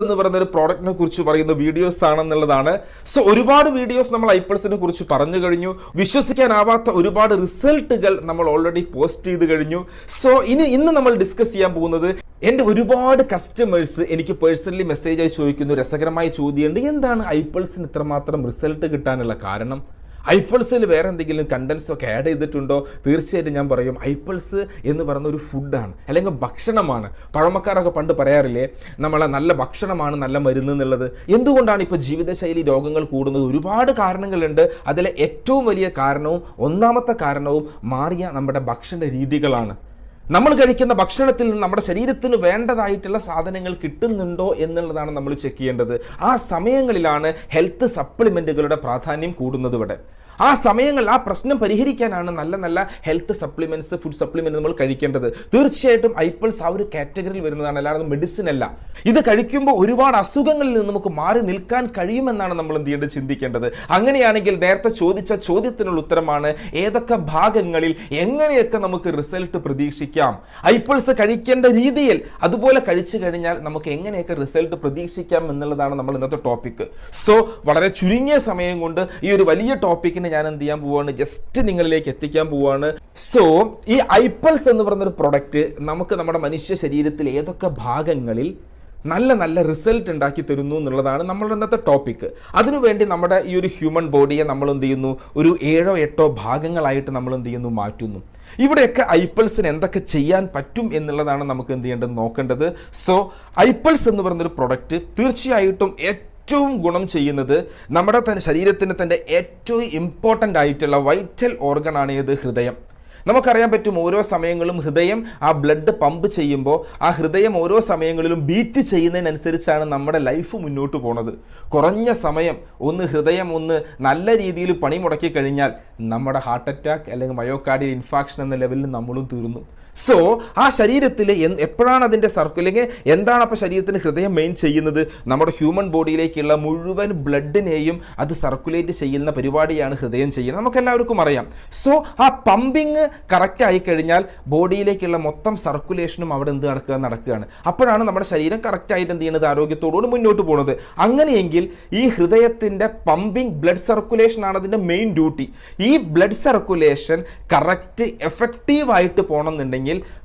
എന്ന് പറയുന്ന ഒരു പ്രോഡക്റ്റിനെ കുറിച്ച് പറയുന്ന വീഡിയോസ് ആണെന്നുള്ളതാണ്. സോ ഒരുപാട് വീഡിയോസ് നമ്മൾ ഐപ്പിൾസിനെ കുറിച്ച് പറഞ്ഞു കഴിഞ്ഞു. വിശ്വസിക്കാനാവാത്ത ഒരുപാട് റിസൾട്ടുകൾ നമ്മൾ ഓൾറെഡി പോസ്റ്റ് ചെയ്ത് കഴിഞ്ഞു. സോ ഇന്ന് നമ്മൾ ഡിസ്കസ് ചെയ്യാൻ പോകുന്നത്, എൻ്റെ ഒരുപാട് കസ്റ്റമേഴ്സ് എനിക്ക് പേഴ്സണലി മെസ്സേജ് ആയി ചോദിക്കുന്നു, രസകരമായ ചോദ്യമുണ്ട്, എന്താണ് ഐപ്പിൾസിന് ഇത്രമാത്രം റിസൾട്ട് കിട്ടാനുള്ള കാരണം? ഐപ്പിൾസിൽ വേറെ എന്തെങ്കിലും കണ്ടൻസ് ഒക്കെ ആഡ് ചെയ്തിട്ടുണ്ടോ? തീർച്ചയായിട്ടും ഞാൻ പറയും, ഐപ്പിൾസ് എന്ന് പറയുന്ന ഒരു ഫുഡാണ്, അല്ലെങ്കിൽ ഭക്ഷണമാണ്. പഴമക്കാരൊക്കെ പണ്ട് പറയാറില്ലേ, നമ്മളെ നല്ല ഭക്ഷണമാണ് നല്ല മരുന്ന് എന്നുള്ളത്. എന്തുകൊണ്ടാണ് ഇപ്പോൾ ജീവിതശൈലി രോഗങ്ങൾ കൂടുന്നത്? ഒരുപാട് കാരണങ്ങളുണ്ട്. അതിലെ ഏറ്റവും വലിയ കാരണവും ഒന്നാമത്തെ കാരണവും മാറിയ നമ്മുടെ ഭക്ഷണ രീതികളാണ്. നമ്മൾ കഴിക്കുന്ന ഭക്ഷണത്തിൽ നിന്ന് നമ്മുടെ ശരീരത്തിന് വേണ്ടതായിട്ടുള്ള സാധനങ്ങൾ കിട്ടുന്നുണ്ടോ എന്നുള്ളതാണ് നമ്മൾ ചെക്ക് ചെയ്യേണ്ടത്. ആ സമയങ്ങളിലാണ് ഹെൽത്ത് സപ്ലിമെൻറ്റുകളുടെ പ്രാധാന്യം കൂടുന്നത്. ഇവിടെ ആ സമയങ്ങൾ, ആ പ്രശ്നം പരിഹരിക്കാനാണ് നല്ല നല്ല ഹെൽത്ത് സപ്ലിമെൻറ്റ്സ്, ഫുഡ് സപ്ലിമെൻറ്റ് നമ്മൾ കഴിക്കേണ്ടത്. തീർച്ചയായിട്ടും ഐപ്പിൾസ് ആ ഒരു കാറ്റഗറിയിൽ വരുന്നതാണ്, അല്ലാതെ മെഡിസിൻ അല്ല. ഇത് കഴിക്കുമ്പോൾ ഒരുപാട് അസുഖങ്ങളിൽ നിന്ന് നമുക്ക് മാറി നിൽക്കാൻ കഴിയുമെന്നാണ് നമ്മൾ എന്ത് ചെയ്യേണ്ടത്, ചിന്തിക്കേണ്ടത്. അങ്ങനെയാണെങ്കിൽ നേരത്തെ ചോദിച്ച ചോദ്യത്തിനുള്ള ഉത്തരമാണ്, ഏതൊക്കെ ഭാഗങ്ങളിൽ എങ്ങനെയൊക്കെ നമുക്ക് റിസൾട്ട് പ്രതീക്ഷിക്കാം, ഐപ്പിൾസ് കഴിക്കേണ്ട രീതിയിൽ അതുപോലെ കഴിച്ചു കഴിഞ്ഞാൽ നമുക്ക് എങ്ങനെയൊക്കെ റിസൾട്ട് പ്രതീക്ഷിക്കാം എന്നുള്ളതാണ് നമ്മൾ ഇന്നത്തെ ടോപ്പിക്. സോ വളരെ ചുരുങ്ങിയ സമയം കൊണ്ട് ഈ ഒരു വലിയ ടോപ്പിക്കിന് ഞാൻ എന്ത് ചെയ്യാൻ പോവാണ്, ജസ്റ്റ് നിങ്ങളിലേക്ക് എത്തിക്കാൻ പോവാണ്. സോ ഈ ഐപ്പിൾസ് എന്ന് പറയുന്ന ഒരു പ്രൊഡക്റ്റ് നമുക്ക് നമ്മുടെ മനുഷ്യ ശരീരത്തിൽ ഏതൊക്കെ ഭാഗങ്ങളിൽ നല്ല നല്ല റിസൾട്ട് ഉണ്ടാക്കി തരുന്നു എന്നുള്ളതാണ് നമ്മളുടെ ഇന്നത്തെ ടോപ്പിക്ക്. അതിനുവേണ്ടി നമ്മുടെ ഈ ഒരു ഹ്യൂമൻ ബോഡിയെ നമ്മൾ എന്ത് ചെയ്യുന്നു, ഒരു 7-8 ഭാഗങ്ങളായിട്ട് നമ്മൾ എന്ത് ചെയ്യുന്നു, മാറ്റുന്നു. ഇവിടെയൊക്കെ ഐപ്പിൾസിന് എന്തൊക്കെ ചെയ്യാൻ പറ്റും എന്നുള്ളതാണ് നമുക്ക് എന്ത് ചെയ്യേണ്ടത്, നോക്കേണ്ടത്. സോ ഐപ്പിൾസ് എന്ന് പറയുന്നൊരു പ്രൊഡക്റ്റ് തീർച്ചയായിട്ടും ഏറ്റവും ഗുണം ചെയ്യുന്നത് നമ്മുടെ തന്നെ ശരീരത്തിന് തന്നെ ഏറ്റവും ഇമ്പോർട്ടൻ്റ് ആയിട്ടുള്ള വൈറ്റൽ ഓർഗൺ ആണ് ഏത്, ഹൃദയം. നമുക്കറിയാൻ പറ്റും, ഓരോ സമയങ്ങളും ഹൃദയം ആ ബ്ലഡ് പമ്പ് ചെയ്യുമ്പോൾ ആ ഹൃദയം ഓരോ സമയങ്ങളിലും ബീറ്റ് ചെയ്യുന്നതിനനുസരിച്ചാണ് നമ്മുടെ ലൈഫ് മുന്നോട്ട് പോണത്. കുറഞ്ഞ സമയം ഹൃദയം നല്ല രീതിയിൽ പണി മുടക്കി കഴിഞ്ഞാൽ നമ്മുടെ ഹാർട്ട് അറ്റാക്ക് അല്ലെങ്കിൽ മയോകാർഡിയൽ ഇൻഫാക്ഷൻ എന്ന ലെവലിൽ നമ്മളും തീർന്നു. സോ ആ ശരീരത്തിൽ എപ്പോഴാണ് അതിൻ്റെ സർക്കുലിങ്, എന്താണ് അപ്പോൾ ശരീരത്തിന് ഹൃദയം മെയിൻ ചെയ്യുന്നത്, നമ്മുടെ ഹ്യൂമൻ ബോഡിയിലേക്കുള്ള മുഴുവൻ ബ്ലഡിനെയും അത് സർക്കുലേറ്റ് ചെയ്യുന്ന പരിപാടിയാണ് ഹൃദയം ചെയ്യുന്നത്, നമുക്കെല്ലാവർക്കും അറിയാം. സോ ആ പമ്പിങ് കറക്റ്റ് ആയിക്കഴിഞ്ഞാൽ ബോഡിയിലേക്കുള്ള മൊത്തം സർക്കുലേഷനും അവിടെ നടക്കുകയാണ്. അപ്പോഴാണ് നമ്മുടെ ശരീരം കറക്റ്റായിട്ട് എന്ത് ചെയ്യുന്നത്, ആരോഗ്യത്തോടുകൂടി മുന്നോട്ട് പോകുന്നത്. അങ്ങനെയെങ്കിൽ ഈ ഹൃദയത്തിൻ്റെ പമ്പിങ് ബ്ലഡ് സർക്കുലേഷൻ ആണ് അതിൻ്റെ മെയിൻ ഡ്യൂട്ടി. ഈ ബ്ലഡ് സർക്കുലേഷൻ കറക്റ്റ് എഫക്റ്റീവായിട്ട് പോകണമെന്നുണ്ടെങ്കിൽ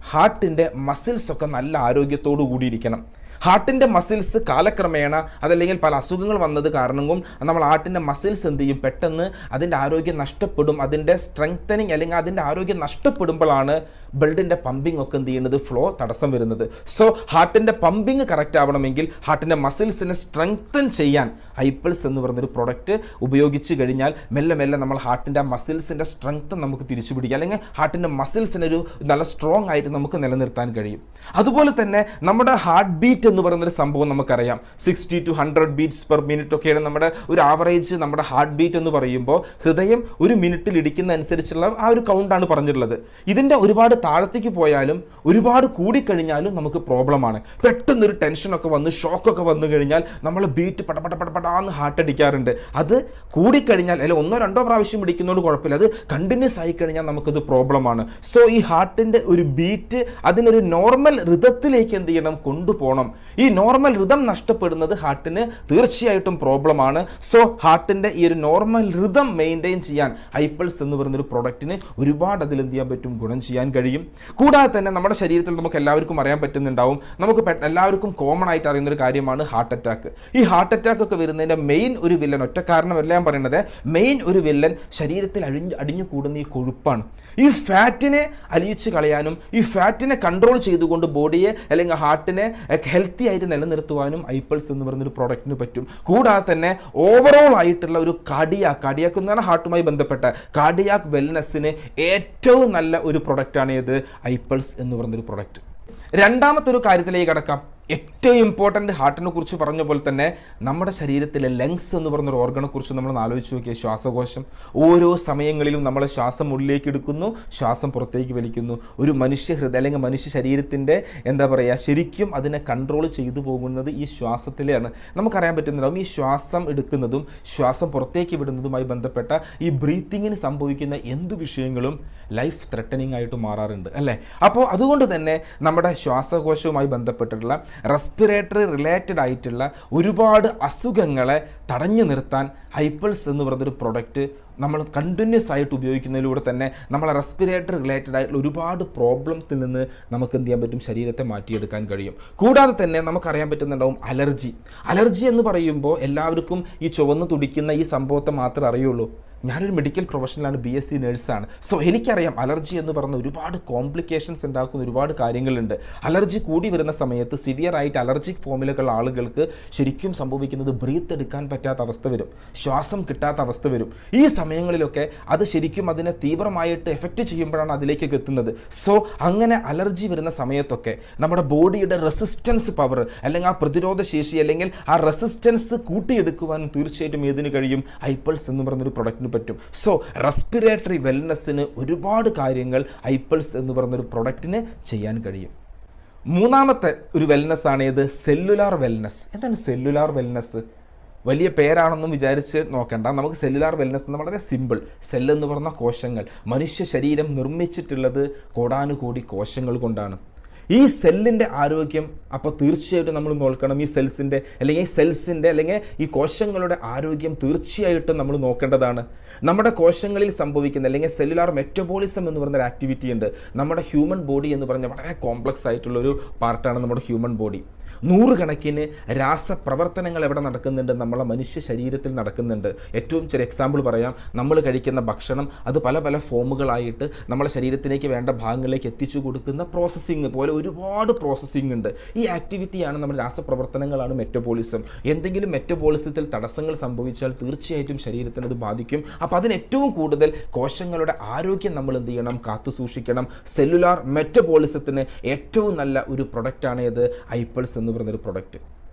ഹാർട്ടിൻ്റെ മസിൽസ് ഒക്കെ നല്ല ആരോഗ്യത്തോടു കൂടിയിരിക്കണം. ഹാർട്ടിൻ്റെ മസിൽസ് കാലക്രമേണ, അതല്ലെങ്കിൽ പല അസുഖങ്ങൾ വന്നത് കാരണവും നമ്മൾ ഹാർട്ടിൻ്റെ മസിൽസ് എന്ത് ചെയ്യും, പെട്ടെന്ന് അതിൻ്റെ ആരോഗ്യം നഷ്ടപ്പെടും. അതിൻ്റെ സ്ട്രെങ്തനിങ് അല്ലെങ്കിൽ അതിൻ്റെ ആരോഗ്യം നഷ്ടപ്പെടുമ്പോഴാണ് ബ്ലഡിൻ്റെ പമ്പിങ് ഒക്കെ എന്ത് ചെയ്യുന്നത്, ഫ്ലോ തടസ്സം വരുന്നത്. സോ ഹാർട്ടിൻ്റെ പമ്പിങ് കറക്റ്റ് ആവണമെങ്കിൽ ഹാർട്ടിൻ്റെ മസിൽസിനെ സ്ട്രെങ്തൻ ചെയ്യാൻ ഐപ്പിൾസ് എന്ന് പറയുന്നൊരു പ്രൊഡക്റ്റ് ഉപയോഗിച്ച് കഴിഞ്ഞാൽ മെല്ലെ മെല്ലെ നമ്മൾ ഹാർട്ടിൻ്റെ മസിൽസിൻ്റെ സ്ട്രെങ്ത് നമുക്ക് തിരിച്ചു പിടിക്കാം, അല്ലെങ്കിൽ ഹാർട്ടിൻ്റെ മസിൽസിനൊരു നല്ല സ്ട്രോങ് ആയിട്ട് നമുക്ക് നിലനിർത്താൻ കഴിയും. അതുപോലെ തന്നെ നമ്മുടെ ഹാർട്ട് ബീറ്റ് എന്ന് പറയുന്നൊരു സംഭവം നമുക്കറിയാം. 60 to 100 ബീറ്റ്സ് പെർ മിനിറ്റ് ഒക്കെയാണ് നമ്മുടെ ഒരു ആവറേജ് നമ്മുടെ ഹാർട്ട് ബീറ്റ് എന്ന് പറയുമ്പോൾ. ഹൃദയം ഒരു മിനിറ്റിൽ ഇടിക്കുന്ന അനുസരിച്ചുള്ള ആ ഒരു കൗണ്ടാണ് പറഞ്ഞിട്ടുള്ളത്. ഇതിൻ്റെ ഒരുപാട് താഴത്തേക്ക് പോയാലും ഒരുപാട് കൂടിക്കഴിഞ്ഞാലും നമുക്ക് പ്രോബ്ലമാണ്. പെട്ടെന്നൊരു ടെൻഷനൊക്കെ വന്ന് ഷോക്കൊക്കെ വന്നു കഴിഞ്ഞാൽ നമ്മൾ ബീറ്റ് പടപടാന്ന് ഹാർട്ട് അടിക്കാറുണ്ട്. അത് കൂടിക്കഴിഞ്ഞാൽ അല്ലെങ്കിൽ 1-2 പ്രാവശ്യം ഇടിക്കുന്നതുകൊണ്ട് കുഴപ്പമില്ല, അത് കണ്ടിന്യൂസ് ആയി കഴിഞ്ഞാൽ നമുക്കത് പ്രോബ്ലമാണ്. സോ ഈ ഹാർട്ടിൻ്റെ ഒരു ബീറ്റ് അതിനൊരു നോർമൽ റിതത്തിലേക്ക് എന്ത് ചെയ്യണം, കൊണ്ടുപോകണം. ഈ നോർമൽ റിതം നഷ്ടപ്പെടുന്നത് ഹാർട്ടിന് തീർച്ചയായിട്ടും പ്രോബ്ലമാണ്. സോ ഹാർട്ടിൻ്റെ ഈ ഒരു നോർമൽ റിതം മെയിൻറ്റെയിൻ ചെയ്യാൻ ഐപ്പിൾസ് എന്ന് പറയുന്നൊരു പ്രൊഡക്റ്റിന് ഒരുപാട് അതിൽ എന്ത് ചെയ്യാൻ പറ്റും, ഗുണം ചെയ്യാൻ കഴിയും. കൂടാതെ തന്നെ നമ്മുടെ ശരീരത്തിൽ നമുക്ക് എല്ലാവർക്കും അറിയാൻ പറ്റുന്നുണ്ടാവും, നമുക്ക് എല്ലാവർക്കും കോമൺ ആയിട്ട് അറിയുന്നൊരു കാര്യമാണ് ഹാർട്ട് അറ്റാക്ക്. ഈ ഹാർട്ട് അറ്റാക്ക് ഒക്കെ വരുന്നതിൻ്റെ മെയിൻ ഒരു വില്ലൻ, ഒറ്റ കാരണമല്ല ഞാൻ പറയുന്നത്, മെയിൻ ഒരു വില്ലൻ ശരീരത്തിൽ അടിഞ്ഞു കൂടുന്ന ഈ കൊഴുപ്പാണ്. ഈ ഫാറ്റിനെ അലിയിച്ച് കളയാനും ഈ ഫാറ്റിനെ കൺട്രോൾ ചെയ്തുകൊണ്ട് ബോഡിയെ അല്ലെങ്കിൽ ഹാർട്ടിനെ ഹെൽത്തി ആയിട്ട് നിലനിർത്തുവാനും ഐപ്പിൾസ് എന്ന് പറയുന്നൊരു പ്രോഡക്റ്റിന് പറ്റും. കൂടാതെ തന്നെ ഓവറോൾ ആയിട്ടുള്ള ഒരു കാർഡിയാക്ക് എന്ന് പറഞ്ഞാൽ ഹാർട്ടുമായി ബന്ധപ്പെട്ട കാർഡിയാക്ക് വെൽനെസ്സിന് ഏറ്റവും നല്ല ഒരു പ്രൊഡക്റ്റാണ് ഇത് ഐപ്പിൾസ് എന്ന് പറയുന്നൊരു പ്രൊഡക്റ്റ്. രണ്ടാമത്തെ ഒരു കാര്യത്തിലേക്ക് കടക്കാം. ഏറ്റവും ഇമ്പോർട്ടൻ്റ് ഹാർട്ടിനെ കുറിച്ച് പറഞ്ഞ പോലെ തന്നെ നമ്മുടെ ശരീരത്തിലെ ലങ്സ് എന്ന് പറഞ്ഞൊരു ഓർഗനെ കുറിച്ച് നമ്മൾ ആലോചിച്ച് നോക്കിയ ശ്വാസകോശം. ഓരോ സമയങ്ങളിലും നമ്മൾ ശ്വാസം ഉള്ളിലേക്ക് എടുക്കുന്നു, ശ്വാസം പുറത്തേക്ക് വലിക്കുന്നു. ഒരു മനുഷ്യ ഹൃദയം അല്ലെങ്കിൽ മനുഷ്യ ശരീരത്തിൻ്റെ ശരിക്കും അതിനെ കൺട്രോൾ ചെയ്തു പോകുന്നത് ഈ ശ്വാസത്തിലാണ്. നമുക്കറിയാൻ പറ്റുന്നുണ്ടാവും, ഈ ശ്വാസം എടുക്കുന്നതും ശ്വാസം പുറത്തേക്ക് വിടുന്നതുമായി ബന്ധപ്പെട്ട ഈ ബ്രീത്തിങ്ങിന് സംഭവിക്കുന്ന എന്തു വിഷയങ്ങളും ലൈഫ് ത്രെട്ടനിങ് ആയിട്ട് മാറാറുണ്ട് അല്ലേ. അപ്പോൾ അതുകൊണ്ട് തന്നെ നമ്മുടെ ശ്വാസകോശവുമായി ബന്ധപ്പെട്ടിട്ടുള്ള റെസ്പിറേറ്ററി റിലേറ്റഡ് ആയിട്ടുള്ള ഒരുപാട് അസുഖങ്ങളെ തടഞ്ഞു നിർത്താൻ ഹൈപ്പൾസ് എന്ന് പറയുന്നൊരു പ്രൊഡക്റ്റ് നമ്മൾ കണ്ടിന്യൂസ് ആയിട്ട് ഉപയോഗിക്കുന്നതിലൂടെ തന്നെ നമ്മളെ റെസ്പിറേറ്ററി റിലേറ്റഡ് ആയിട്ടുള്ള ഒരുപാട് പ്രോബ്ലംസിൽ നിന്ന് നമുക്ക് എന്ത് ചെയ്യാൻ പറ്റും, ശരീരത്തെ മാറ്റിയെടുക്കാൻ കഴിയും. കൂടാതെ തന്നെ നമുക്കറിയാൻ പറ്റുന്നുണ്ടാവും അലർജി എന്ന് പറയുമ്പോൾ എല്ലാവർക്കും ഈ ചുവന്ന് തുടിക്കുന്ന ഈ സംഭവത്തെ മാത്രമേ അറിയുള്ളൂ. ഞാനൊരു മെഡിക്കൽ പ്രൊഫഷണലാണ്, BSc നേഴ്സാണ്. സോ എനിക്കറിയാം അലർജി എന്ന് പറഞ്ഞ ഒരുപാട് കോംപ്ലിക്കേഷൻസ് ഉണ്ടാക്കുന്ന ഒരുപാട് കാര്യങ്ങളുണ്ട്. അലർജി കൂടി വരുന്ന സമയത്ത് സിവിയർ ആയിട്ട് അലർജിക് ഫോമിലുള്ള ആളുകൾക്ക് ശരിക്കും സംഭവിക്കുന്നത് ബ്രീത്ത് എടുക്കാൻ പറ്റാത്ത അവസ്ഥ വരും, ശ്വാസം കിട്ടാത്ത അവസ്ഥ വരും. ഈ സമയങ്ങളിലൊക്കെ അത് ശരിക്കും അതിനെ തീവ്രമായിട്ട് എഫക്റ്റ് ചെയ്യുമ്പോഴാണ് അതിലേക്കൊക്കെ എത്തുന്നത്. സോ അങ്ങനെ അലർജി വരുന്ന സമയത്തൊക്കെ നമ്മുടെ ബോഡിയുടെ റെസിസ്റ്റൻസ് പവർ അല്ലെങ്കിൽ ആ പ്രതിരോധ ശേഷി അല്ലെങ്കിൽ ആ റെസിസ്റ്റൻസ് കൂട്ടിയെടുക്കുവാനും തീർച്ചയായിട്ടും ഏതിന് കഴിയും, ഹൈപ്പൾസ് എന്ന് പറയുന്നൊരു പ്രൊഡക്റ്റിന് പറ്റും. സോ റെസ്പിറേറ്ററി വെൽനെസ്സിന് ഒരുപാട് കാര്യങ്ങൾ ഹൈപ്പൾസ് എന്ന് പറയുന്നൊരു പ്രൊഡക്റ്റിന് ചെയ്യാൻ കഴിയും. മൂന്നാമത്തെ ഒരു വെൽനെസ് ആണ് ഇത്, സെല്ലുലാർ വെൽനെസ്. എന്താണ് സെല്ലുലാർ വെൽനെസ്? വലിയ പേരാണെന്നും വിചാരിച്ച് നോക്കണ്ട. നമുക്ക് സെല്ലുലാർ വെൽനെസ് എന്ന് വളരെ സിമ്പിൾ. സെല്ല് എന്ന് പറഞ്ഞ കോശങ്ങൾ. മനുഷ്യ ശരീരം നിർമ്മിച്ചിട്ടുള്ളത് കോടാനുകോടി കോശങ്ങൾ കൊണ്ടാണ്. ഈ സെല്ലിൻ്റെ ആരോഗ്യം അപ്പോൾ തീർച്ചയായിട്ടും നമ്മൾ നോക്കണം. ഈ സെൽസിൻ്റെ അല്ലെങ്കിൽ ഈ കോശങ്ങളുടെ ആരോഗ്യം തീർച്ചയായിട്ടും നമ്മൾ നോക്കേണ്ടതാണ്. നമ്മുടെ കോശങ്ങളിൽ സംഭവിക്കുന്ന അല്ലെങ്കിൽ സെല്ലുലാർ മെറ്റബോളിസം എന്ന് പറയുന്ന ഒരു ആക്ടിവിറ്റി ഉണ്ട്. നമ്മുടെ ഹ്യൂമൻ ബോഡി എന്ന് പറഞ്ഞാൽ വളരെ കോംപ്ലക്സ് ആയിട്ടുള്ളൊരു പാർട്ടാണ് നമ്മുടെ ഹ്യൂമൻ ബോഡി. നൂറുകണക്കിന് രാസപ്രവർത്തനങ്ങൾ എവിടെ നടക്കുന്നുണ്ട്, നമ്മളെ മനുഷ്യ ശരീരത്തിൽ നടക്കുന്നുണ്ട്. ഏറ്റവും ചെറിയ എക്സാമ്പിൾ പറയാം. നമ്മൾ കഴിക്കുന്ന ഭക്ഷണം അത് പല പല ഫോമുകളായിട്ട് നമ്മളെ ശരീരത്തിലേക്ക് വേണ്ട ഭാഗങ്ങളിലേക്ക് എത്തിച്ചു കൊടുക്കുന്ന പ്രോസസ്സിങ് പോലെ ഒരുപാട് പ്രോസസ്സിങ് ഉണ്ട്. ഈ ആക്ടിവിറ്റിയാണ് നമ്മുടെ രാസപ്രവർത്തനങ്ങളാണ് മെറ്റബോളിസം. എന്തെങ്കിലും മെറ്റബോളിസത്തിൽ തടസ്സങ്ങൾ സംഭവിച്ചാൽ തീർച്ചയായിട്ടും ശരീരത്തിന് അത് ബാധിക്കും. അപ്പോൾ അതിന് ഏറ്റവും കൂടുതൽ കോശങ്ങളുടെ ആരോഗ്യം നമ്മൾ എന്ത് ചെയ്യണം, കാത്തു സൂക്ഷിക്കണം. സെല്ലുലാർ മെറ്റബോളിസത്തിന് ഏറ്റവും നല്ല ഒരു പ്രൊഡക്റ്റാണ് ഇത് ഹൈപ്പൾസ് എന്ന് പറയുന്നൊരു പ്രൊഡക്റ്റ്.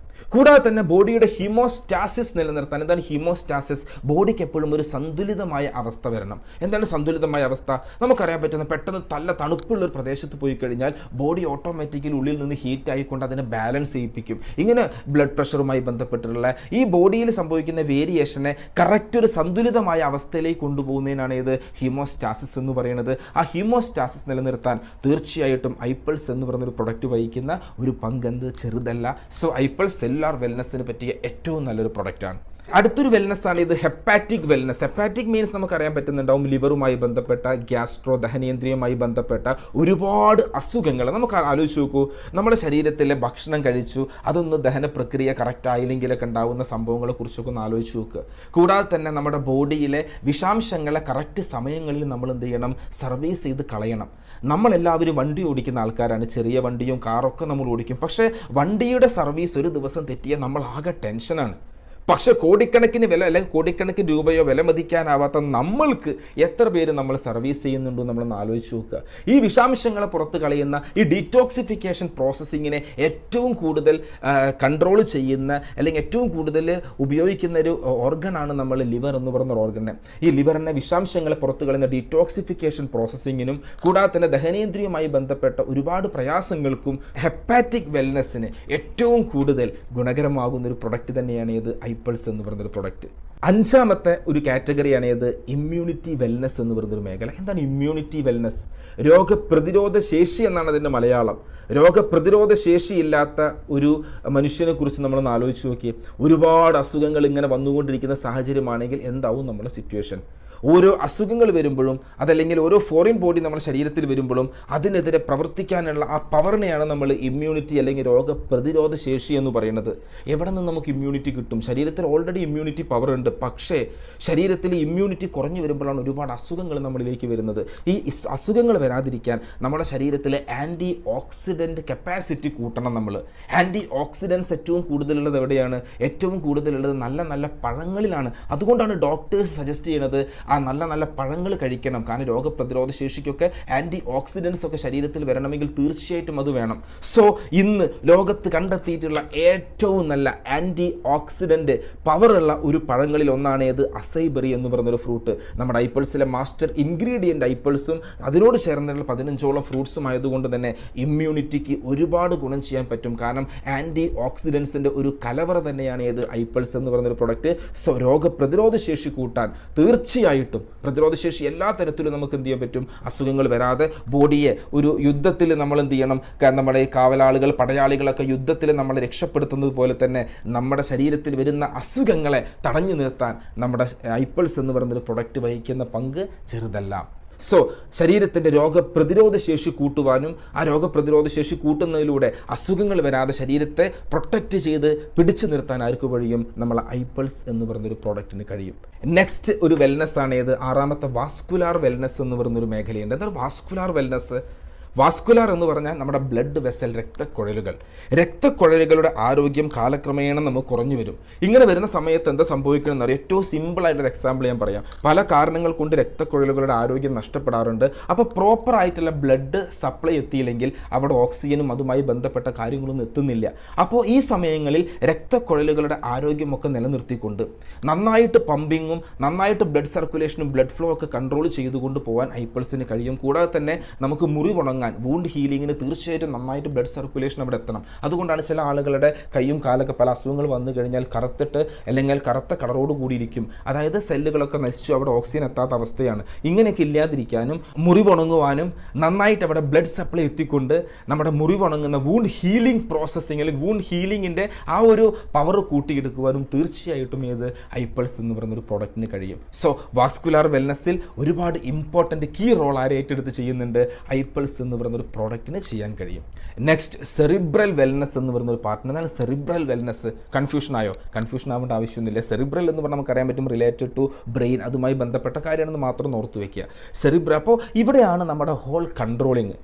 കൂടാതെ തന്നെ ബോഡിയുടെ ഹീമോസ്റ്റാസിസ് നിലനിർത്താൻ. എന്താണ് ഹീമോസ്റ്റാസിസ്? ബോഡിക്ക് എപ്പോഴും ഒരു സന്തുലിതമായ അവസ്ഥ വരണം. എന്താണ് സന്തുലിതമായ അവസ്ഥ? നമുക്കറിയാൻ പറ്റുന്ന പെട്ടെന്ന് നല്ല തണുപ്പുള്ള ഒരു പ്രദേശത്ത് പോയി കഴിഞ്ഞാൽ ബോഡി ഓട്ടോമാറ്റിക്കലി ഉള്ളിൽ നിന്ന് ഹീറ്റ് ആയിക്കൊണ്ട് അതിനെ ബാലൻസ് ചെയ്യിപ്പിക്കും. ഇങ്ങനെ ബ്ലഡ് പ്രഷറുമായി ബന്ധപ്പെട്ടിട്ടുള്ള ഈ ബോഡിയിൽ സംഭവിക്കുന്ന വേരിയേഷനെ കറക്റ്റ് ഒരു സന്തുലിതമായ അവസ്ഥയിലേക്ക് കൊണ്ടുപോകുന്നതിനാണ് ഇത് ഹീമോസ്റ്റാസിസ് എന്ന് പറയുന്നത്. ആ ഹീമോസ്റ്റാസിസ് നിലനിർത്താൻ തീർച്ചയായിട്ടും ഹൈപ്പൾസ് എന്ന് പറയുന്നൊരു പ്രൊഡക്റ്റ് വഹിക്കുന്ന ഒരു പങ്കെന്ത് ചെറുതല്ല. സോ ഹൈപ്പൾസ് സെല്ലുലാർ വെൽനെസ്സിന് പറ്റിയ ഏറ്റവും നല്ലൊരു പ്രൊഡക്റ്റാണ്. അടുത്തൊരു വെൽനെസ്സാണ് ഇത്, ഹെപ്പാറ്റിക് വെൽനെസ്. ഹെപ്പാറ്റിക് മീൻസ് നമുക്കറിയാൻ പറ്റുന്നുണ്ടാവും ലിവറുമായി ബന്ധപ്പെട്ട, ദഹനേന്ദ്രിയവുമായി ബന്ധപ്പെട്ട ഒരുപാട് അസുഖങ്ങൾ. നമുക്ക് ആലോചിച്ച് നോക്കൂ, നമ്മുടെ ശരീരത്തിലെ ഭക്ഷണം കഴിച്ചു അതൊന്ന് ദഹന പ്രക്രിയ കറക്റ്റ് ആയില്ലെങ്കിലൊക്കെ ഉണ്ടാകുന്ന സംഭവങ്ങളെ കുറിച്ചൊക്കെ ഒന്ന് ആലോചിച്ച് നോക്കുക. കൂടാതെ തന്നെ നമ്മുടെ ബോഡിയിലെ വിഷാംശങ്ങളെ കറക്റ്റ് സമയങ്ങളിൽ നമ്മൾ എന്ത് ചെയ്യണം, സർവീസ് ചെയ്ത് കളയണം. നമ്മളെല്ലാവരും വണ്ടി ഓടിക്കുന്ന ആൾക്കാരാണ്, ചെറിയ വണ്ടിയും കാറൊക്കെ നമ്മൾ ഓടിക്കും. പക്ഷേ വണ്ടിയുടെ സർവീസ് ഒരു ദിവസം തെറ്റിയാൽ നമ്മൾ ആകെ ടെൻഷനാണ്. പക്ഷെ കോടിക്കണക്കിന് വില അല്ലെങ്കിൽ കോടിക്കണക്കിന് രൂപയോ വില മതിക്കാനാവാത്ത നമ്മൾക്ക് എത്ര പേര് നമ്മൾ സർവീസ് ചെയ്യുന്നുണ്ടോ നമ്മളൊന്ന് ആലോചിച്ച് നോക്കുക. ഈ വിഷാംശങ്ങളെ പുറത്ത് കളയുന്ന ഈ ഡീറ്റോക്സിഫിക്കേഷൻ പ്രോസസ്സിങ്ങിനെ ഏറ്റവും കൂടുതൽ കൺട്രോൾ ചെയ്യുന്ന അല്ലെങ്കിൽ ഏറ്റവും കൂടുതൽ ഉപയോഗിക്കുന്ന ഒരു ഓർഗനാണ് നമ്മൾ ലിവർ എന്ന് പറയുന്ന ഓർഗനെ. ഈ ലിവറിനെ വിഷാംശങ്ങളെ പുറത്ത് കളയുന്ന ഡീറ്റോക്സിഫിക്കേഷൻ പ്രോസസ്സിങ്ങിനും കൂടാതെ തന്നെ ദഹനേന്ദ്രിയവുമായി ബന്ധപ്പെട്ട ഒരുപാട് പ്രയാസങ്ങൾക്കും ഹെപ്പാറ്റിക് വെൽനെസ്സിന് ഏറ്റവും കൂടുതൽ ഗുണകരമാകുന്ന ഒരു പ്രൊഡക്റ്റ് തന്നെയാണ് ഇത് ഹൈപ്പൾസ് എന്ന് പറയുന്നൊരു പ്രൊഡക്റ്റ്. അഞ്ചാമത്തെ ഒരു കാറ്റഗറിയാണ് ഇത് ഇമ്മ്യൂണിറ്റി വെൽനെസ് എന്ന് പറയുന്നൊരു മേഖല. എന്താണ് ഇമ്മ്യൂണിറ്റി വെൽനെസ്? രോഗപ്രതിരോധ ശേഷി എന്നാണ് അതിൻ്റെ മലയാളം. രോഗപ്രതിരോധ ശേഷിയില്ലാത്ത ഒരു മനുഷ്യനെ കുറിച്ച് നമ്മളൊന്ന് ആലോചിച്ച് നോക്കി. ഒരുപാട് അസുഖങ്ങൾ ഇങ്ങനെ വന്നുകൊണ്ടിരിക്കുന്ന സാഹചര്യമാണെങ്കിൽ എന്താവും നമ്മുടെ സിറ്റുവേഷൻ? ഓരോ അസുഖങ്ങൾ വരുമ്പോഴും അതല്ലെങ്കിൽ ഓരോ ഫോറിൻ ബോഡി നമ്മുടെ ശരീരത്തിൽ വരുമ്പോഴും അതിനെതിരെ പ്രവർത്തിക്കാനുള്ള ആ പവറിനെയാണ് നമ്മൾ ഇമ്മ്യൂണിറ്റി അല്ലെങ്കിൽ രോഗപ്രതിരോധ ശേഷി എന്ന് പറയുന്നത്. എവിടെ നിന്ന് നമുക്ക് ഇമ്മ്യൂണിറ്റി കിട്ടും? ശരീരത്തിൽ ഓൾറെഡി ഇമ്മ്യൂണിറ്റി പവർ ഉണ്ട്. പക്ഷേ ശരീരത്തിൽ ഇമ്മ്യൂണിറ്റി കുറഞ്ഞു വരുമ്പോഴാണ് ഒരുപാട് അസുഖങ്ങൾ നമ്മളിലേക്ക് വരുന്നത്. ഈ അസുഖങ്ങൾ വരാതിരിക്കാൻ നമ്മുടെ ശരീരത്തിലെ ആൻറ്റി ഓക്സിഡൻറ്റ് കപ്പാസിറ്റി കൂട്ടണം. നമ്മൾ ആൻറ്റി ഓക്സിഡൻസ് ഏറ്റവും കൂടുതലുള്ളത് എവിടെയാണ്? ഏറ്റവും കൂടുതലുള്ളത് നല്ല നല്ല പഴങ്ങളിലാണ്. അതുകൊണ്ടാണ് ഡോക്ടേഴ്സ് സജസ്റ്റ് ചെയ്യുന്നത് ആ നല്ല നല്ല പഴങ്ങൾ കഴിക്കണം. കാരണം രോഗപ്രതിരോധ ശേഷിക്കൊക്കെ ആൻറ്റി ഓക്സിഡൻസ് ഒക്കെ ശരീരത്തിൽ വരണമെങ്കിൽ തീർച്ചയായിട്ടും അത് വേണം. സോ ഇന്ന് ലോകത്ത് കണ്ടെത്തിയിട്ടുള്ള ഏറ്റവും നല്ല ആൻറ്റി ഓക്സിഡൻറ്റ് പവറുള്ള ഒരു പഴങ്ങളിൽ ഒന്നാണ് ഏത്? അസൈബെറി എന്ന് പറയുന്നൊരു ഫ്രൂട്ട്. നമ്മുടെ ഹൈപ്പൾസിലെ മാസ്റ്റർ ഇൻഗ്രീഡിയൻ്റ് ഹൈപ്പൾസും അതിനോട് ചേർന്നുള്ള 15ഓളം ഫ്രൂട്ട്സും ആയതുകൊണ്ട് തന്നെ ഇമ്മ്യൂണിറ്റിക്ക് ഒരുപാട് ഗുണം ചെയ്യാൻ പറ്റും. കാരണം ആൻറ്റി ഓക്സിഡൻസിൻ്റെ ഒരു കലവറ തന്നെയാണ് ഏത്? ഹൈപ്പൾസ് എന്ന് പറയുന്നൊരു പ്രൊഡക്റ്റ്. സോ രോഗപ്രതിരോധ ശേഷി കൂട്ടാൻ തീർച്ചയായും തീർച്ചയായിട്ടും പ്രതിരോധശേഷി എല്ലാ തരത്തിലും നമുക്ക് എന്ത് ചെയ്യാൻ പറ്റും, അസുഖങ്ങൾ വരാതെ ബോഡിയെ ഒരു യുദ്ധത്തിൽ നമ്മൾ എന്ത് ചെയ്യണം, നമ്മുടെ ഈ കാവലാളുകൾ പടയാളികളൊക്കെ യുദ്ധത്തിൽ നമ്മളെ രക്ഷപ്പെടുത്തുന്നത് പോലെ തന്നെ നമ്മുടെ ശരീരത്തിൽ വരുന്ന അസുഖങ്ങളെ തടഞ്ഞു നിർത്താൻ നമ്മുടെ ഐപ്പിൾസ് എന്ന് പറയുന്നൊരു പ്രൊഡക്റ്റ് വഹിക്കുന്ന പങ്ക് ചെറുതല്ല. സോ ശരീരത്തിൻ്റെ രോഗപ്രതിരോധ ശേഷി കൂട്ടുവാനും ആ രോഗപ്രതിരോധ ശേഷി കൂട്ടുന്നതിലൂടെ അസുഖങ്ങൾ വരാതെ ശരീരത്തെ പ്രൊട്ടക്റ്റ് ചെയ്ത് പിടിച്ചു നിർത്താൻ ആർക്ക് കഴിയും, നമ്മൾ ഐപ്പിൾസ് എന്ന് പറയുന്നൊരു പ്രോഡക്റ്റിന് കഴിയും. നെക്സ്റ്റ് ഒരു വെൽനസ് ആണ് ഏത്, ആറാമത്തെ വാസ്കുലാർ വെൽനസ് എന്ന് പറയുന്നൊരു മേഖലയുണ്ട്. എന്താണ് വാസ്കുലാർ വെൽനസ്? വാസ്കുലാർ എന്ന് പറഞ്ഞാൽ നമ്മുടെ ബ്ലഡ് വെസൽ, രക്തക്കുഴലുകളുടെ ആരോഗ്യം കാലക്രമേണ നമുക്ക് കുറഞ്ഞു വരും. ഇങ്ങനെ വരുന്ന സമയത്ത് എന്താ സംഭവിക്കണമെന്ന് അറിയാം. ഏറ്റവും സിമ്പിളായിട്ടൊരു എക്സാമ്പിൾ ഞാൻ പറയാം. പല കാരണങ്ങൾ കൊണ്ട് രക്തക്കുഴലുകളുടെ ആരോഗ്യം നഷ്ടപ്പെടാറുണ്ട്. അപ്പോൾ പ്രോപ്പറായിട്ടുള്ള ബ്ലഡ് സപ്ലൈ എത്തിയില്ലെങ്കിൽ അവിടെ ഓക്സിജനും അതുമായി ബന്ധപ്പെട്ട കാര്യങ്ങളൊന്നും എത്തുന്നില്ല. അപ്പോൾ ഈ സമയങ്ങളിൽ രക്തക്കുഴലുകളുടെ ആരോഗ്യമൊക്കെ നിലനിർത്തിക്കൊണ്ട് നന്നായിട്ട് പമ്പിങ്ങും നന്നായിട്ട് ബ്ലഡ് സർക്കുലേഷനും ബ്ലഡ് ഫ്ലോ ഒക്കെ കൺട്രോൾ ചെയ്തുകൊണ്ട് പോകാൻ ഐപ്പിൾസിന് കഴിയും. കൂടാതെ തന്നെ നമുക്ക് മുറിവുണങ്ങാൻ, വൂണ്ട് ഹീലിങ്ങിന് തീർച്ചയായിട്ടും നന്നായിട്ട് ബ്ലഡ് സർക്കുലേഷൻ അവിടെ എത്തണം. അതുകൊണ്ടാണ് ചില ആളുകളുടെ കൈയും കാലൊക്കെ പല അസുഖങ്ങൾ വന്നു കഴിഞ്ഞാൽ കറുത്തിട്ട് അല്ലെങ്കിൽ കറുത്ത കളറോട് കൂടിയിരിക്കും. അതായത് സെല്ലുകളൊക്കെ നശിച്ചു അവിടെ ഓക്സിജൻ എത്താത്ത അവസ്ഥയാണ്. ഇങ്ങനെയൊക്കെ ഇല്ലാതിരിക്കാനും മുറിവുണങ്ങുവാനും നന്നായിട്ട് അവിടെ ബ്ലഡ് സപ്ലൈ എത്തിക്കൊണ്ട് നമ്മുടെ മുറിവുണങ്ങുന്ന വൂണ്ട് ഹീലിംഗ് പ്രോസസ്സിങ് അല്ലെങ്കിൽ വൂണ്ട് ഹീലിങ്ങിൻ്റെ ആ ഒരു പവർ കൂട്ടിയെടുക്കുവാനും തീർച്ചയായിട്ടും ഏത് ഐപ്പിൾസ് എന്ന് പറയുന്നൊരു പ്രോഡക്റ്റിന് കഴിയും. സോ വാസ്കുലാർ വെൽനസ്സിൽ ഒരുപാട് ഇമ്പോർട്ടൻറ്റ് കീ റോൾ ആര് ഏറ്റെടുത്ത് ചെയ്യുന്നുണ്ട്, ഐപ്പിൾസ് എന്ന് പറയുന്ന ഒരു പ്രോഡക്റ്റിന് ചെയ്യാൻ കഴിയും. നെക്സ്റ്റ് സെറിബ്രൽ വെൽനസ് എന്ന് പറയുന്ന ഒരു പാർട്ട്. എന്നാൽ സെറിബ്രൽ വെൽനസ് കൺഫ്യൂഷൻ ആവേണ്ട ആവശ്യമൊന്നുമില്ല. സെറിബ്രൽ എന്ന് പറഞ്ഞാൽ നമുക്കറിയാൻ പറ്റും റിലേറ്റഡ് ടു ബ്രെയിൻ, അതുമായി ബന്ധപ്പെട്ട കാര്യമാണെന്ന് മാത്രം ഓർത്ത് വയ്ക്കുക. സെറിബ്രൽ, അപ്പോൾ ഇവിടെയാണ് നമ്മുടെ ഹോൾ കൺട്രോളിങ്.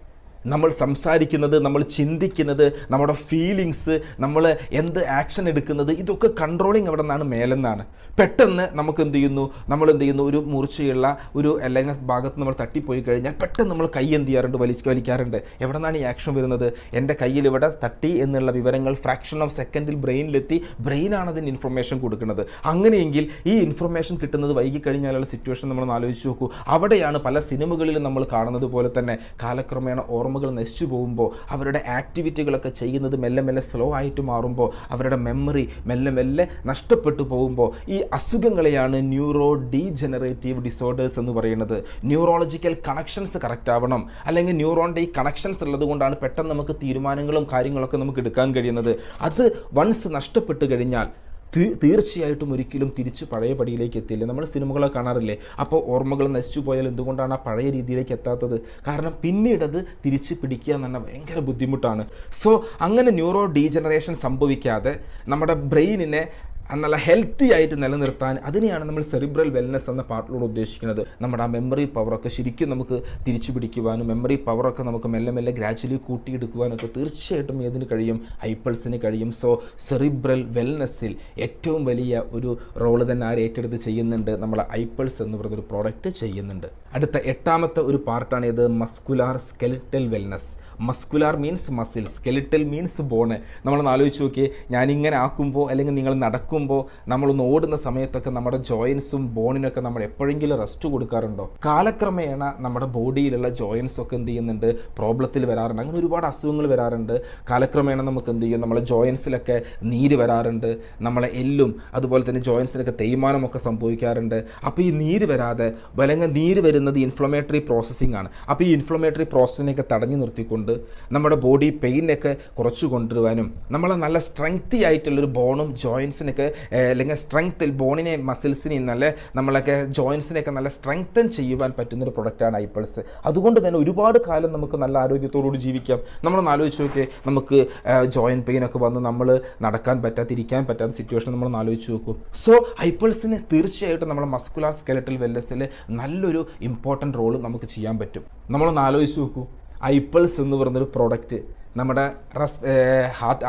നമ്മൾ സംസാരിക്കുന്നത്, നമ്മൾ ചിന്തിക്കുന്നത്, നമ്മുടെ ഫീലിങ്സ്, നമ്മൾ എന്ത് ആക്ഷൻ എടുക്കുന്നത്, ഇതൊക്കെ കൺട്രോളിങ് അവിടെ നിന്നാണ്, മേലെന്നാണ്. പെട്ടെന്ന് നമുക്ക് എന്ത് ചെയ്യുന്നു, ഒരു മൂർച്ചയുള്ള ഒരു അല്ലെങ്കിൽ ഭാഗത്ത് നമ്മൾ തട്ടിപ്പോയി കഴിഞ്ഞാൽ പെട്ടെന്ന് നമ്മൾ കൈ എന്ത് ചെയ്യാറുണ്ട്, വലിക്കാറുണ്ട്. എവിടെ നിന്നാണ് ഈ ആക്ഷൻ വരുന്നത്, എൻ്റെ കയ്യിൽ ഇവിടെ തട്ടി എന്നുള്ള വിവരങ്ങൾ ഫ്രാക്ഷൻ ഓഫ് സെക്കൻഡിൽ ബ്രെയിനിലെത്തി, ബ്രെയിനാണ് അതിന് ഇൻഫർമേഷൻ കൊടുക്കുന്നത്. അങ്ങനെയെങ്കിൽ ഈ ഇൻഫർമേഷൻ കിട്ടുന്നത് വൈകിക്കഴിഞ്ഞാലുള്ള സിറ്റുവേഷൻ നമ്മൾ ആലോചിച്ച് നോക്കൂ. അവിടെയാണ് പല സിനിമകളിലും നമ്മൾ കാണുന്നത് പോലെ തന്നെ കാലക്രമേണ ഓർമ്മകൾ നശിച്ചു പോകുമ്പോൾ, അവരുടെ ആക്ടിവിറ്റികളൊക്കെ ചെയ്യുന്നത് മെല്ലെ മെല്ലെ സ്ലോ ആയിട്ട് മാറുമ്പോൾ, അവരുടെ മെമ്മറി മെല്ലെ മെല്ലെ നഷ്ടപ്പെട്ടു പോകുമ്പോൾ ഈ അസുഖങ്ങളെയാണ് ന്യൂറോ ഡീജനറേറ്റീവ് ഡിസോർഡേഴ്സ് എന്ന് പറയുന്നത്. ന്യൂറോളജിക്കൽ കണക്ഷൻസ് കറക്റ്റ് ആവണം, അല്ലെങ്കിൽ ന്യൂറോണിൻ്റെ ഈ കണക്ഷൻസ് ഉള്ളത് കൊണ്ടാണ് പെട്ടെന്ന് നമുക്ക് തീരുമാനങ്ങളും കാര്യങ്ങളൊക്കെ നമുക്ക് എടുക്കാൻ കഴിയുന്നത്. അത് വൺസ് നഷ്ടപ്പെട്ട് കഴിഞ്ഞാൽ തീർച്ചയായിട്ടും ഒരിക്കലും തിരിച്ച് പഴയ പടിയിലേക്ക് എത്തില്ല. നമ്മൾ സിനിമകളെ കാണാറില്ലേ, അപ്പോൾ ഓർമ്മകൾ നശിച്ചു പോയാൽ എന്തുകൊണ്ടാണ് ആ പഴയ രീതിയിലേക്ക് എത്താത്തത്? കാരണം പിന്നീടത് തിരിച്ച് പിടിക്കുക എന്ന് പറഞ്ഞാൽ ഭയങ്കര ബുദ്ധിമുട്ടാണ്. സോ അങ്ങനെ ന്യൂറോ ഡീജനറേഷൻ സംഭവിക്കാതെ നമ്മുടെ ബ്രെയിനിനെ നല്ല ഹെൽത്തി ആയിട്ട് നിലനിർത്താൻ, അതിനെയാണ് നമ്മൾ സെറിബ്രൽ വെൽനസ് എന്ന പാർട്ടിലൂടെ ഉദ്ദേശിക്കുന്നത്. നമ്മുടെ ആ മെമ്മറി പവറൊക്കെ ശരിക്കും നമുക്ക് തിരിച്ചു പിടിക്കുവാനും മെമ്മറി പവറൊക്കെ നമുക്ക് മെല്ലെ മെല്ലെ ഗ്രാജുവലി കൂട്ടിയെടുക്കുവാനൊക്കെ തീർച്ചയായിട്ടും ഏതിന് കഴിയും, ഐപ്പിൾസിന് കഴിയും. സോ സെറിബ്രൽ വെൽനസ്സിൽ ഏറ്റവും വലിയ ഒരു റോള് തന്നെ ആര് ഏറ്റെടുത്ത് ചെയ്യുന്നുണ്ട്, നമ്മളെ ഐപ്പിൾസ് എന്ന് പറയുന്നൊരു പ്രോഡക്റ്റ് ചെയ്യുന്നുണ്ട്. അടുത്ത എട്ടാമത്തെ ഒരു പാർട്ടാണ് ഇത് muscular skeletal wellness. Muscular means muscle, skeletal means born. നമ്മളൊന്ന് ആലോചിച്ച് നോക്കിയേ, ഞാനിങ്ങനെ ആക്കുമ്പോൾ അല്ലെങ്കിൽ നിങ്ങൾ നടക്കുമ്പോൾ, നമ്മളൊന്ന് ഓടുന്ന സമയത്തൊക്കെ നമ്മുടെ ജോയിൻസും ബോണിനൊക്കെ നമ്മൾ എപ്പോഴെങ്കിലും റെസ്റ്റ് കൊടുക്കാറുണ്ടോ? കാലക്രമേണ നമ്മുടെ ബോഡിയിലുള്ള ജോയിൻസ് ഒക്കെ എന്ത് ചെയ്യുന്നുണ്ട്, പ്രോബ്ലത്തിൽ വരാറുണ്ട്. അങ്ങനെ ഒരുപാട് അസുഖങ്ങൾ വരാറുണ്ട്. കാലക്രമേണ നമുക്ക് എന്ത് ചെയ്യും, നമ്മളെ ജോയിൻസിലൊക്കെ നീര് വരാറുണ്ട്, നമ്മളെ എല്ലും അതുപോലെ തന്നെ ജോയിൻസിലൊക്കെ തേയ്മാനമൊക്കെ സംഭവിക്കാറുണ്ട്. അപ്പോൾ ഈ നീര് വരാതെ, അല്ലെങ്കിൽ നീര് വരുന്നത് ഇൻഫ്ലമേറ്ററി പ്രോസസ്സിംഗ് ആണ്. അപ്പോൾ ഈ ഇൻഫ്ലമേറ്ററി പ്രോസസ്സിനെയൊക്കെ തടഞ്ഞു നിർത്തിക്കൊണ്ട് നമ്മുടെ ബോഡി പെയിനൊക്കെ കുറച്ച് കൊണ്ടുവരുവാനും, നമ്മളെ നല്ല സ്ട്രെങ്തി ആയിട്ടുള്ളൊരു ബോണും ജോയിൻസിനൊക്കെ അല്ലെങ്കിൽ സ്ട്രെങ്ത്തിൽ ബോണിനെ മസിൽസിനെയും നല്ല നമ്മളൊക്കെ ജോയിൻസിനെയൊക്കെ നല്ല സ്ട്രെങ്തൻ ചെയ്യുവാൻ പറ്റുന്നൊരു പ്രൊഡക്റ്റാണ് ഐപ്പിൾസ്. അതുകൊണ്ട് തന്നെ ഒരുപാട് കാലം നമുക്ക് നല്ല ആരോഗ്യത്തോടുകൂടി ജീവിക്കാം. നമ്മളൊന്ന് ആലോചിച്ച് നോക്കിയേ, നമുക്ക് ജോയിൻറ്റ് പെയിനൊക്കെ വന്ന് നമ്മൾ നടക്കാൻ പറ്റാത്ത, ഇരിക്കാൻ പറ്റാത്ത സിറ്റുവേഷൻ നമ്മളൊന്ന് ആലോചിച്ച് നോക്കൂ. സോ ഐപ്പിൾസിന് തീർച്ചയായിട്ടും നമ്മളെ മസ്കുലാർ സ്കെലറ്റൽ വെൽനസ്സിൽ നല്ലൊരു ഇമ്പോർട്ടൻറ്റ് റോള് നമുക്ക് ചെയ്യാൻ പറ്റും. നമ്മളൊന്ന് ആലോചിച്ച് നോക്കൂ, ഐപ്പിൾസ് എന്ന് പറയുന്നൊരു പ്രോഡക്റ്റ് നമ്മുടെ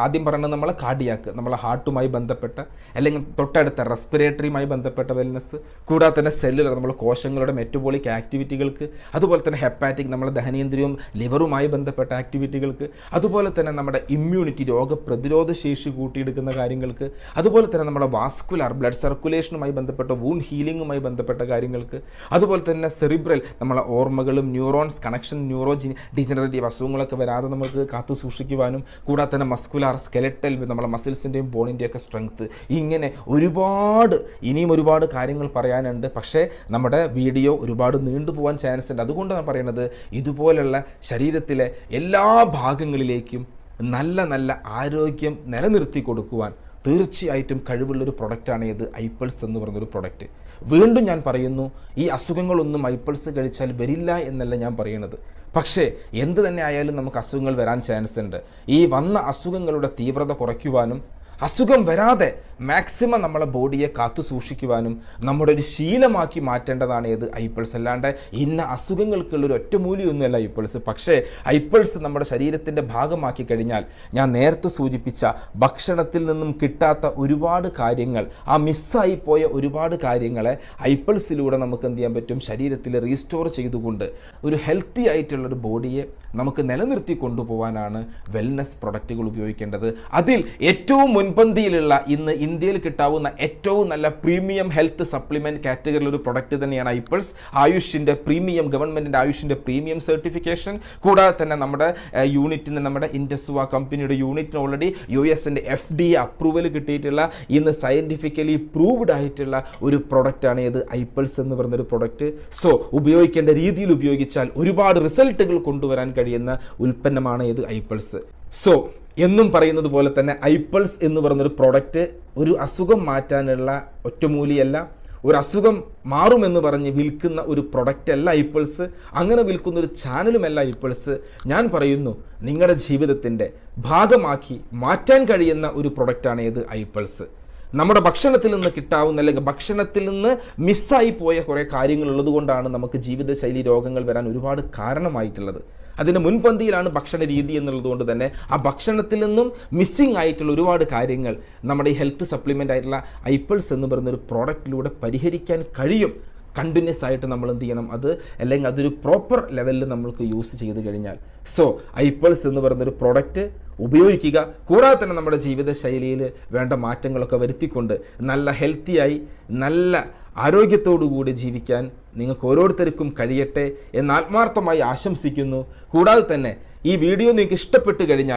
ആദ്യം പറയുന്നത് നമ്മളെ കാർഡിയാക്ക്, നമ്മളെ ഹാർട്ടുമായി ബന്ധപ്പെട്ട അല്ലെങ്കിൽ തൊട്ടടുത്ത റെസ്പിറേറ്ററിയുമായി ബന്ധപ്പെട്ട വെൽനസ്, കൂടാതെ തന്നെ സെല്ലുലർ നമ്മളെ കോശങ്ങളുടെ മെറ്റബോളിക് ആക്ടിവിറ്റികൾക്ക്, അതുപോലെ തന്നെ ഹെപ്പാറ്റിക് നമ്മളെ ദഹനേന്ദ്രിയവും ലിവറുമായി ബന്ധപ്പെട്ട ആക്ടിവിറ്റികൾക്ക്, അതുപോലെ തന്നെ നമ്മുടെ ഇമ്മ്യൂണിറ്റി രോഗപ്രതിരോധ ശേഷി കൂട്ടിയെടുക്കുന്ന കാര്യങ്ങൾക്ക്, അതുപോലെ തന്നെ നമ്മുടെ വാസ്കുലാർ ബ്ലഡ് സർക്കുലേഷനുമായി ബന്ധപ്പെട്ട വൂണ്ട് ഹീലിംഗുമായി ബന്ധപ്പെട്ട കാര്യങ്ങൾക്ക്, അതുപോലെ തന്നെ സെറിബ്രൽ നമ്മളെ ഓർമ്മകളും ന്യൂറോൺസ് കണക്ഷൻ ന്യൂറോ ഡീജനറേറ്റീവ് അസുഖങ്ങളൊക്കെ വരാതെ നമുക്ക് കാത്തു കാത്തു സൂക്ഷിക്കുവാനും കൂടാതെ തന്നെ മസ്കുലാർ സ്കെലറ്റൽ നമ്മളെ മസിൽസിൻ്റെയും ബോണിൻ്റെയൊക്കെ സ്ട്രെങ്ത്ത്, ഇങ്ങനെ ഇനിയും ഒരുപാട് കാര്യങ്ങൾ പറയാനുണ്ട്. പക്ഷേ നമ്മുടെ വീഡിയോ ഒരുപാട് നീണ്ടുപോകാൻ ചാൻസ് ഉണ്ട്. അതുകൊണ്ടാണ് പറയുന്നത്, ഇതുപോലുള്ള ശരീരത്തിലെ എല്ലാ ഭാഗങ്ങളിലേക്കും നല്ല ആരോഗ്യം നിലനിർത്തി കൊടുക്കുവാൻ തീർച്ചയായിട്ടും കഴിവുള്ളൊരു പ്രൊഡക്റ്റാണ് ഇത് ഐപ്പിൾസ് എന്ന് പറയുന്നൊരു പ്രൊഡക്റ്റ്. വീണ്ടും ഞാൻ പറയുന്നു, ഈ അസുഖങ്ങളൊന്നും ഐപ്പിൾസ് കഴിച്ചാൽ വരില്ല എന്നല്ല ഞാൻ പറയുന്നത്. പക്ഷേ എന്ത് തന്നെ ആയാലും നമുക്ക് അസുഖങ്ങൾ വരാൻ ചാൻസ് ഉണ്ട്. ഈ വന്ന അസുഖങ്ങളുടെ തീവ്രത കുറയ്ക്കുവാനും അസുഖം വരാതെ മാക്സിമം നമ്മളെ ബോഡിയെ കാത്തു സൂക്ഷിക്കുവാനും നമ്മുടെ ഒരു ശീലമാക്കി മാറ്റേണ്ടതാണ് ഏത് ഐപ്പിൾസ്. അല്ലാണ്ട് ഇന്ന അസുഖങ്ങൾക്കുള്ളൊരു ഒറ്റമൂലിയൊന്നുമല്ല ഐപ്പിൾസ്. പക്ഷേ ഐപ്പിൾസ് നമ്മുടെ ശരീരത്തിൻ്റെ ഭാഗമാക്കി കഴിഞ്ഞാൽ ഞാൻ നേരത്തെ സൂചിപ്പിച്ച ഭക്ഷണത്തിൽ നിന്നും കിട്ടാത്ത ഒരുപാട് കാര്യങ്ങൾ, ആ മിസ്സായി പോയ ഒരുപാട് കാര്യങ്ങളെ ഐപ്പിൾസിലൂടെ നമുക്ക് എന്ത് ചെയ്യാൻ പറ്റും, ശരീരത്തിൽ റീസ്റ്റോർ ചെയ്തുകൊണ്ട് ഒരു ഹെൽത്തി ആയിട്ടുള്ളൊരു ബോഡിയെ നമുക്ക് നിലനിർത്തി കൊണ്ടുപോകാനാണ് വെൽനസ് പ്രൊഡക്റ്റുകൾ ഉപയോഗിക്കേണ്ടത്. അതിൽ ഏറ്റവും മുൻപന്തിയിലുള്ള ഇന്ന് ഇന്ത്യയിൽ കിട്ടാവുന്ന ഏറ്റവും നല്ല പ്രീമിയം ഹെൽത്ത് സപ്ലിമെന്റ് കാറ്റഗറിയിൽ ഒരു പ്രൊഡക്റ്റ് തന്നെയാണ് ഐപ്പിൾസ്. ആയുഷിൻ്റെ പ്രീമിയം, ഗവൺമെൻറ്റിൻ്റെ ആയുഷിൻ്റെ പ്രീമിയം സർട്ടിഫിക്കേഷൻ, കൂടാതെ തന്നെ നമ്മുടെ യൂണിറ്റിന്, നമ്മുടെ ഇൻഡസ്വ കമ്പനിയുടെ യൂണിറ്റിന് ഓൾറെഡി US FDA അപ്രൂവൽ കിട്ടിയിട്ടുള്ള ഇന്ന് സയൻറ്റിഫിക്കലി പ്രൂവ്ഡ് ആയിട്ടുള്ള ഒരു പ്രൊഡക്റ്റാണ് ഇത് ഐപ്പിൾസ് എന്ന് പറയുന്നൊരു പ്രൊഡക്റ്റ്. സോ ഉപയോഗിക്കേണ്ട രീതിയിൽ ഉപയോഗിച്ചാൽ ഒരുപാട് റിസൾട്ടുകൾ കൊണ്ടുവരാൻ കഴിയുന്ന ഉൽപ്പന്നമാണ് ഇത് ഐപ്പിൾസ്. സോ എന്നും പറയുന്നത് പോലെ തന്നെ ഐപ്പിൾസ് എന്ന് പറയുന്നൊരു പ്രോഡക്റ്റ് ഒരു അസുഖം മാറ്റാനുള്ള ഒറ്റമൂലിയല്ല, ഒരു അസുഖം മാറുമെന്ന് പറഞ്ഞ് വിൽക്കുന്ന ഒരു പ്രൊഡക്റ്റ് അല്ല ഐപ്പിൾസ്. അങ്ങനെ വിൽക്കുന്ന ഒരു ചാനലുമല്ല ഐപ്പിൾസ്. ഞാൻ പറയുന്നു, നിങ്ങളുടെ ജീവിതത്തിൻ്റെ ഭാഗമാക്കി മാറ്റാൻ കഴിയുന്ന ഒരു പ്രൊഡക്റ്റാണ് ഇത് ഐപ്പിൾസ്. നമ്മുടെ ഭക്ഷണത്തിൽ നിന്ന് കിട്ടാവുന്ന, അല്ലെങ്കിൽ ഭക്ഷണത്തിൽ നിന്ന് മിസ്സായി പോയ കുറേ കാര്യങ്ങളുള്ളത് കൊണ്ടാണ് നമുക്ക് ജീവിതശൈലി രോഗങ്ങൾ വരാൻ ഒരുപാട് കാരണമായിട്ടുള്ളത്. അതിൻ്റെ മുൻപന്തിയിലാണ് ഭക്ഷണ രീതി എന്നുള്ളത് കൊണ്ട് തന്നെ ആ ഭക്ഷണത്തിൽ നിന്നും മിസ്സിംഗ് ആയിട്ടുള്ള ഒരുപാട് കാര്യങ്ങൾ നമ്മുടെ ഈ ഹെൽത്ത് സപ്ലിമെൻ്റ് ആയിട്ടുള്ള ഐപ്പിൾസ് എന്ന് പറയുന്നൊരു പ്രോഡക്റ്റിലൂടെ പരിഹരിക്കാൻ കഴിയും. കണ്ടിന്യൂസ് ആയിട്ട് നമ്മൾ എന്ത് ചെയ്യണം, അത് അല്ലെങ്കിൽ അതൊരു പ്രോപ്പർ ലെവലിൽ നമ്മൾക്ക് യൂസ് ചെയ്ത് കഴിഞ്ഞാൽ. സോ ഐപ്പിൾസ് എന്ന് പറയുന്നൊരു പ്രോഡക്റ്റ് ഉപയോഗിക്കുക. കൂടാതെ തന്നെ നമ്മുടെ ജീവിതശൈലിയിൽ വേണ്ട മാറ്റങ്ങളൊക്കെ വരുത്തിക്കൊണ്ട് നല്ല ഹെൽത്തിയായി നല്ല ആരോഗ്യത്തോടു കൂടി ജീവിക്കാൻ നിങ്ങൾക്ക് ഓരോരുത്തർക്കും കഴിയട്ടെ എന്ന് ആത്മാർത്ഥമായി ആശംസിക്കുന്നു. കൂടാതെ തന്നെ ഈ വീഡിയോ നിങ്ങൾക്ക് ഇഷ്ടപ്പെട്ട് കഴിഞ്ഞാൽ